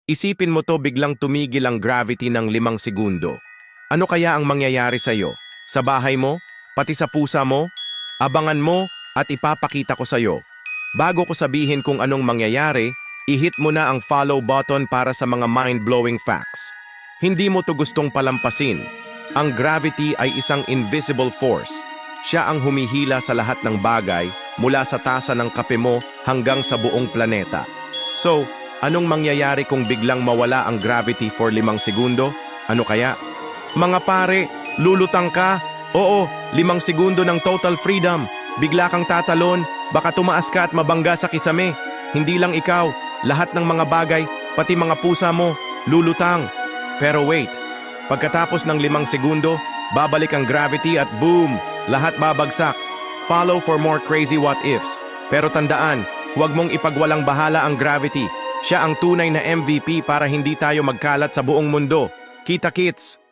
Isipin mo to, biglang tumigil ang gravity ng 5 segundo. Ano kaya ang mangyayari sa'yo? Sa bahay mo? Pati sa pusa mo? Abangan mo at ipapakita ko sa'yo. Bago ko sabihin kung anong mangyayari, i-hit mo na ang follow button para sa mga mind-blowing facts. Hindi mo to gustong palampasin. Ang gravity ay isang invisible force. Siya ang humihila sa lahat ng bagay mula sa tasa ng kape mo hanggang sa buong planeta. So, anong mangyayari kung biglang mawala ang gravity for 5 segundo? Ano kaya? Mga pare, lulutang ka? Oo, 5 segundo ng total freedom. Bigla kang tatalon, baka tumaas ka at mabangga sa kisame. Hindi lang ikaw, lahat ng mga bagay, pati mga pusa mo, lulutang. Pero wait, pagkatapos ng 5 segundo, babalik ang gravity at boom, lahat babagsak. Follow for more crazy what ifs. Pero tandaan, huwag mong ipagwalang bahala ang gravity. Siya ang tunay na MVP para hindi tayo magkalat sa buong mundo. Kita-kits!